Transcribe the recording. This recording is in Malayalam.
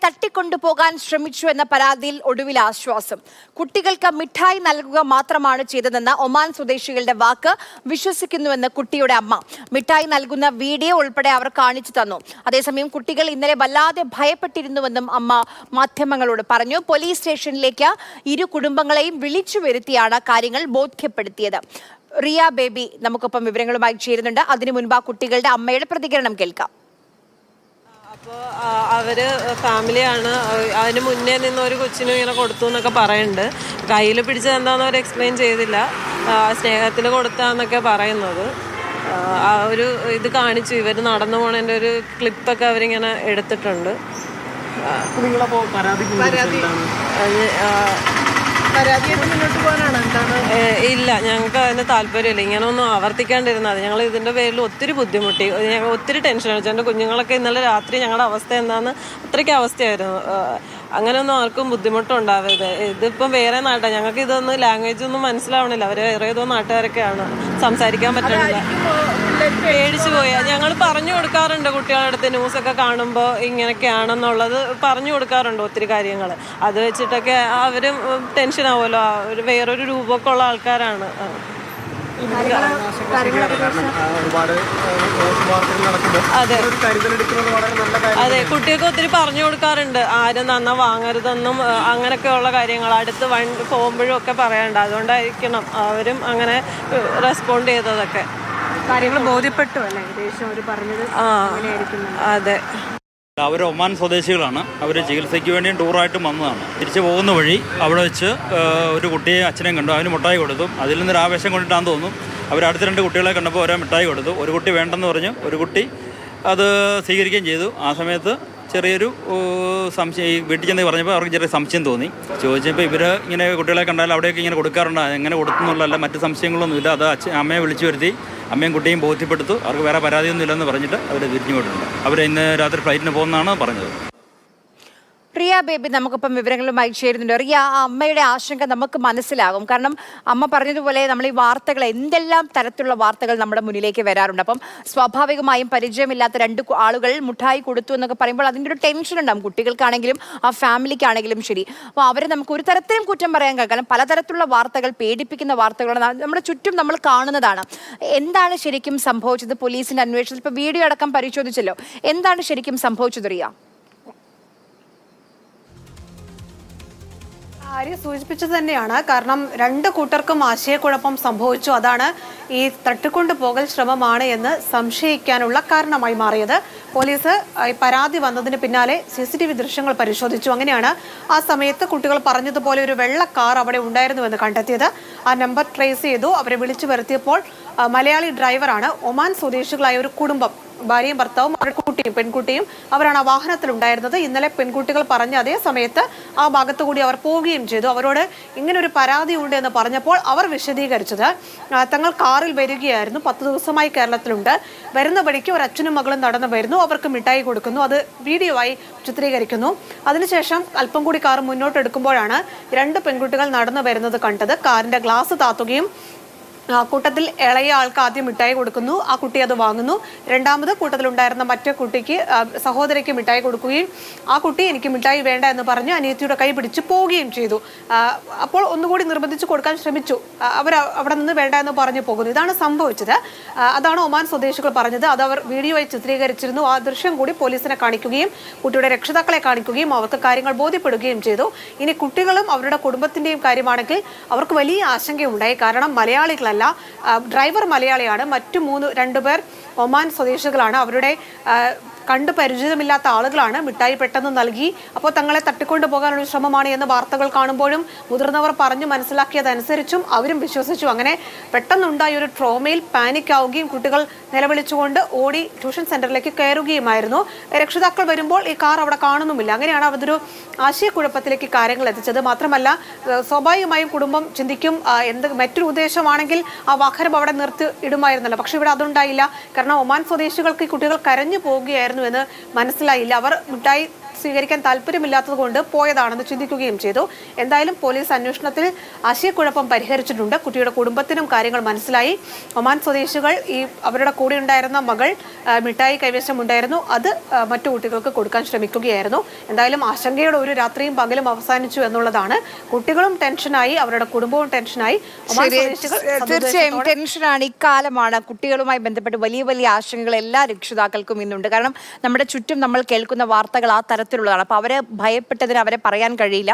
തട്ടിക്കൊണ്ടുപോകാൻ ശ്രമിച്ചു എന്ന പരാതിയിൽ ഒടുവിൽ ആശ്വാസം. കുട്ടികൾക്ക് മിഠായി നൽകുക മാത്രമാണ് ചെയ്തതെന്ന ഒമാൻ സ്വദേശികളുടെ വാക്ക് വിശ്വസിക്കുന്നുവെന്ന് കുട്ടിയുടെ അമ്മ. മിഠായി നൽകുന്ന വീഡിയോ ഉൾപ്പെടെ അവർ കാണിച്ചു തന്നു. അതേസമയം കുട്ടികൾ ഇന്നലെ വല്ലാതെ ഭയപ്പെട്ടിരുന്നുവെന്നും അമ്മ മാധ്യമങ്ങളോട് പറഞ്ഞു. പോലീസ് സ്റ്റേഷനിലേക്ക് ഇരു കുടുംബങ്ങളെയും വിളിച്ചു വരുത്തിയാണ് കാര്യങ്ങൾ ബോധ്യപ്പെടുത്തിയത്. റിയ ബേബി നമുക്കൊപ്പം വിവരങ്ങളുമായി ചേരുന്നുണ്ട്. അതിനു മുൻപ് ആ കുട്ടികളുടെ അമ്മയുടെ പ്രതികരണം കേൾക്കാം. അപ്പോൾ അവർ ഫാമിലിയാണ്. അതിന് മുന്നേ നിന്ന് ഒരു കൊച്ചിനും ഇങ്ങനെ കൊടുത്തു എന്നൊക്കെ പറയുന്നുണ്ട്. കയ്യിൽ പിടിച്ചത് എന്താണെന്ന് അവർ എക്സ്പ്ലെയിൻ ചെയ്തില്ല. സ്നേഹത്തിന് കൊടുത്താന്നൊക്കെ പറയുന്നത്. ഒരു ഇത് കാണിച്ചു, ഇവർ നടന്നു പോണതിൻ്റെ ഒരു ക്ലിപ്പൊക്കെ അവരിങ്ങനെ എടുത്തിട്ടുണ്ട്. ഇല്ല, ഞങ്ങൾക്ക് അതിന് താല്പര്യമില്ല. ഇങ്ങനെ ഒന്നും ആവർത്തിക്കാണ്ടിരുന്നത്. ഞങ്ങൾ ഇതിൻ്റെ പേരിൽ ഒത്തിരി ബുദ്ധിമുട്ടി, ഞങ്ങൾ ഒത്തിരി ടെൻഷൻ അടിച്ചു. എൻ്റെ കുഞ്ഞുങ്ങളൊക്കെ ഇന്നലെ രാത്രി ഞങ്ങളുടെ അവസ്ഥ എന്താണെന്ന് അത്രയ്ക്ക് അവസ്ഥയായിരുന്നു. അങ്ങനെയൊന്നും ആർക്കും ബുദ്ധിമുട്ടുണ്ടാവരുത്. ഇതിപ്പം വേറെ നാട്ടാണ്, ഞങ്ങൾക്ക് ഇതൊന്നും ലാംഗ്വേജ് ഒന്നും മനസ്സിലാവണില്ല. അവർ വേറെ ഏതോ നാട്ടുകാരൊക്കെയാണ്, സംസാരിക്കാൻ പറ്റണില്ല. പേടിച്ചു പോയാൽ ഞങ്ങൾ പറഞ്ഞു കൊടുക്കാറുണ്ട് കുട്ടികളുടെ അടുത്ത്. ന്യൂസൊക്കെ കാണുമ്പോൾ ഇങ്ങനെയൊക്കെയാണെന്നുള്ളത് പറഞ്ഞു കൊടുക്കാറുണ്ട് ഒത്തിരി കാര്യങ്ങൾ. അത് വെച്ചിട്ടൊക്കെ അവരും ടെൻഷനാവുമല്ലോ. അവർ വേറൊരു രൂപമൊക്കെ ഉള്ള ആൾക്കാരാണ്. അതെ, കുട്ടികൾക്ക് ഒത്തിരി പറഞ്ഞു കൊടുക്കാറുണ്ട്. ആരും നന്നാ വാങ്ങരുതെന്നും അങ്ങനെയൊക്കെയുള്ള കാര്യങ്ങൾ അടുത്ത് പോകുമ്പോഴും ഒക്കെ പറയാറുണ്ട്. അതുകൊണ്ടായിരിക്കണം അവരും അങ്ങനെ റെസ്പോണ്ട് ചെയ്തതൊക്കെ. കാര്യങ്ങൾ ബോധ്യപ്പെട്ടു അല്ലേ ഏകദേശം അവർ പറഞ്ഞത്? അതെ. അവർ ഒമാൻ സ്വദേശികളാണ്. അവർ ചികിത്സയ്ക്ക് വേണ്ടിയും ടൂറായിട്ടും വന്നതാണ്. തിരിച്ചു പോകുന്ന വഴി അവിടെ വെച്ച് ഒരു കുട്ടിയെ അച്ഛനെയും കണ്ടു. അവന് മിഠായി കൊടുത്തു. അതിൽ നിന്നൊരു ആവേശം കൊണ്ടിട്ടാന്ന് തോന്നുന്നു. അവർ അടുത്ത 2 കുട്ടികളെ കണ്ടപ്പോൾ ഓരോ മിഠായി കൊടുത്തു. ഒരു കുട്ടി വേണ്ടെന്ന് പറഞ്ഞു, ഒരു കുട്ടി അത് സ്വീകരിക്കുകയും ചെയ്തു. ആ സമയത്ത് ചെറിയൊരു സംശയം, ഈ വീട്ടിൽ ചെന്ന് പറഞ്ഞപ്പോൾ അവർക്ക് ചെറിയ സംശയം തോന്നി. ചോദിച്ചപ്പോൾ ഇവർ ഇങ്ങനെ കുട്ടികളെ കണ്ടാൽ അവിടെയൊക്കെ ഇങ്ങനെ കൊടുക്കാറുണ്ട്, എങ്ങനെ കൊടുത്തു എന്നുള്ളതല്ല, മറ്റ് സംശയങ്ങളൊന്നുമില്ല. അത് അമ്മയെ വിളിച്ചു വരുത്തി അമ്മയും കുട്ടിയും ബോധ്യപ്പെടുത്തു. അവർക്ക് വേറെ പരാതിയൊന്നും ഇല്ലെന്ന് പറഞ്ഞിട്ട് അവർ തിരിഞ്ഞു പോയിട്ടുണ്ട്. അവർ ഇന്ന് രാത്രി ഫ്ലൈറ്റിന് പോകുന്നതാണ് പറഞ്ഞത്. റിയ ബേബി നമുക്കിപ്പം വിവരങ്ങളുമായി ചേരുന്നുണ്ട്. റിയ, ആ അമ്മയുടെ ആശങ്ക നമുക്ക് മനസ്സിലാകും. കാരണം അമ്മ പറഞ്ഞതുപോലെ നമ്മൾ ഈ വാർത്തകൾ, എന്തെല്ലാം തരത്തിലുള്ള വാർത്തകൾ നമ്മുടെ മുന്നിലേക്ക് വരാറുണ്ട്. അപ്പം സ്വാഭാവികമായും പരിചയമില്ലാത്ത 2 ആളുകൾ മുഠായി കൊടുത്തു എന്നൊക്കെ പറയുമ്പോൾ അതിൻ്റെ ഒരു ടെൻഷൻ ഉണ്ടാകും, കുട്ടികൾക്കാണെങ്കിലും ആ ഫാമിലിക്കാണെങ്കിലും ശരി. അപ്പോൾ അവരെ നമുക്ക് ഒരു തരത്തിലും കുറ്റം പറയാൻ കഴിയും. കാരണം പലതരത്തിലുള്ള വാർത്തകൾ, പേടിപ്പിക്കുന്ന വാർത്തകളാണ് നമ്മുടെ ചുറ്റും നമ്മൾ കാണുന്നതാണ്. എന്താണ് ശരിക്കും സംഭവിച്ചത്? പോലീസിന്റെ അന്വേഷണത്തിൽ ഇപ്പോൾ വീഡിയോ അടക്കം പരിശോധിച്ചല്ലോ, എന്താണ് ശരിക്കും സംഭവിച്ചത് റിയ? ആര്യ സൂചിപ്പിച്ചത് തന്നെയാണ്. കാരണം 2 കൂട്ടർക്കും ആശയക്കുഴപ്പം സംഭവിച്ചു. അതാണ് ഈ തട്ടിക്കൊണ്ടുപോകൽ ശ്രമമാണ് എന്ന് സംശയിക്കാനുള്ള കാരണമായി മാറിയത്. പോലീസ് പരാതി വന്നതിന് പിന്നാലെ CCTV ദൃശ്യങ്ങൾ പരിശോധിച്ചു. അങ്ങനെയാണ് ആ സമയത്ത് കുട്ടികൾ പറഞ്ഞതുപോലെ ഒരു വെള്ള കാർ അവിടെ ഉണ്ടായിരുന്നുവെന്ന് കണ്ടെത്തിയത്. ആ നമ്പർ ട്രേസ് ചെയ്തു. അവരെ വിളിച്ചു വരുത്തിയപ്പോൾ മലയാളി ഡ്രൈവറാണ്. ഒമാൻ സ്വദേശികളായ ഒരു കുടുംബം, ഭാര്യയും ഭർത്താവും അവരുടെ കുട്ടിയും പെൺകുട്ടിയും അവരാണ് ആ വാഹനത്തിലുണ്ടായിരുന്നത്. ഇന്നലെ പെൺകുട്ടികൾ പറഞ്ഞ അതേ സമയത്ത് ആ ഭാഗത്തു കൂടി അവർ പോവുകയും ചെയ്തു. അവരോട് ഇങ്ങനെ ഒരു പരാതി ഉണ്ട് എന്ന് പറഞ്ഞപ്പോൾ അവർ വിശദീകരിച്ചത് തങ്ങൾ കാറിൽ വരികയായിരുന്നു, 10 ദിവസമായി കേരളത്തിലുണ്ട്, വരുന്ന വഴിക്ക് ഒരു അച്ഛനും മകളും നടന്നു വരുന്നു, അവർക്ക് മിഠായി കൊടുക്കുന്നു, അത് വീഡിയോ ആയി ചിത്രീകരിക്കുന്നു. അതിനുശേഷം അല്പം കൂടി കാർ മുന്നോട്ട് എടുക്കുമ്പോഴാണ് 2 പെൺകുട്ടികൾ നടന്നു വരുന്നത് കണ്ടത്. കാറിന്റെ ഗ്ലാസ് താത്തുകയും കൂട്ടത്തിൽ ഇളയ ആൾക്ക് ആദ്യം മിഠായി കൊടുക്കുന്നു. ആ കുട്ടി അത് വാങ്ങുന്നു. രണ്ടാമത് കൂട്ടത്തിലുണ്ടായിരുന്ന മറ്റേ കുട്ടിക്ക്, സഹോദരിക്ക് മിഠായി കൊടുക്കുകയും ആ കുട്ടി എനിക്ക് മിഠായി വേണ്ട എന്ന് പറഞ്ഞ് അനിയത്തിയുടെ കൈ പിടിച്ച് പോവുകയും ചെയ്തു. അപ്പോൾ ഒന്നുകൂടി നിർബന്ധിച്ച് കൊടുക്കാൻ ശ്രമിച്ചു. അവർ അവിടെ നിന്ന് വേണ്ട എന്ന് പറഞ്ഞു പോകുന്നു. ഇതാണ് സംഭവിച്ചത്. അതാണ് ഒമാൻ സ്വദേശികൾ പറഞ്ഞത്. അത് അവർ വീഡിയോയിൽ ചിത്രീകരിച്ചിരുന്നു. ആ ദൃശ്യം കൂടി പോലീസിനെ കാണിക്കുകയും കുട്ടിയുടെ രക്ഷിതാക്കളെ കാണിക്കുകയും അവർക്ക് കാര്യങ്ങൾ ബോധ്യപ്പെടുകയും ചെയ്തു. ഇനി കുട്ടികളും അവരുടെ കുടുംബത്തിന്റെയും കാര്യമാണെങ്കിൽ അവർക്ക് വലിയ ആശങ്കയുണ്ടായി. കാരണം മലയാളികളല്ല, ഡ്രൈവർ മലയാളിയാണ്, മറ്റു 2 പേർ ഒമാൻ സ്വദേശികളാണ്. അവരുടെ കണ്ടു പരിചിതമില്ലാത്ത ആളുകളാണ്. മിഠായി പെട്ടെന്ന് നൽകി. അപ്പോൾ തങ്ങളെ തട്ടിക്കൊണ്ടു പോകാനുള്ള ശ്രമമാണ് എന്ന് വാർത്തകൾ കാണുമ്പോഴും മുതിർന്നവർ പറഞ്ഞു മനസ്സിലാക്കിയതനുസരിച്ചും അവരും വിശ്വസിച്ചു. അങ്ങനെ പെട്ടെന്നുണ്ടായ ഒരു ട്രോമയിൽ പാനിക് ആവുകയും കുട്ടികൾ നിലവിളിച്ചുകൊണ്ട് ഓടി ട്യൂഷൻ സെന്ററിലേക്ക് കയറുകയുമായിരുന്നു. രക്ഷിതാക്കൾ വരുമ്പോൾ ഈ കാർ അവിടെ കാണുന്നുമില്ല. അങ്ങനെയാണ് അതൊരു ആശയക്കുഴപ്പത്തിലേക്ക് കാര്യങ്ങൾ എത്തിച്ചത്. മാത്രമല്ല, സ്വാഭാവികമായും കുടുംബം ചിന്തിക്കും മറ്റൊരു ഉദ്ദേശമാണെങ്കിൽ ആ വാഹനം അവിടെ നിർത്തി ഇടുമായിരുന്നല്ലോ. പക്ഷെ ഇവിടെ അതുണ്ടായില്ല. കാരണം ഒമാൻ സ്വദേശികൾക്ക് കുട്ടികൾ കരഞ്ഞു പോവുകയായിരുന്നു എന്ന് മനസ്സിലായില്ല. അവർ മിഠായി സ്വീകരിക്കാൻ താല്പര്യമില്ലാത്തതുകൊണ്ട് പോയതാണെന്ന് ചിന്തിക്കുകയും ചെയ്തു. എന്തായാലും പോലീസ് അന്വേഷണത്തിൽ ആശയക്കുഴപ്പം പരിഹരിച്ചിട്ടുണ്ട്. കുട്ടിയുടെ കുടുംബത്തിനും കാര്യങ്ങൾ മനസ്സിലായി. ഒമാൻ സ്വദേശികൾ അവരുടെ കൂടെ ഉണ്ടായിരുന്ന മകൾ മിഠായി കൈവശമുണ്ടായിരുന്നു, അത് മറ്റു കുട്ടികൾക്ക് കൊടുക്കാൻ ശ്രമിക്കുകയായിരുന്നു. എന്തായാലും ആശങ്കയുടെ ഒരു രാത്രിയും പകലും അവസാനിച്ചു എന്നുള്ളതാണ്. കുട്ടികളും ടെൻഷനായി, അവരുടെ കുടുംബവും ടെൻഷനായി. ഒമാൻ സ്വദേശികൾ തീർച്ചയായും ടെൻഷനാണ്. ഇക്കാലമാണ് കുട്ടികളുമായി ബന്ധപ്പെട്ട് വലിയ വലിയ ആശങ്കകൾ എല്ലാ രക്ഷിതാക്കൾക്കും ഇന്നുണ്ട്. കാരണം നമ്മുടെ ചുറ്റും നമ്മൾ കേൾക്കുന്ന വാർത്തകൾ ആ തരത്തിലുള്ളതാണ്. അപ്പൊ അവരെ ഭയപ്പെട്ടതിന് അവരെ പറയാൻ കഴിയില്ല.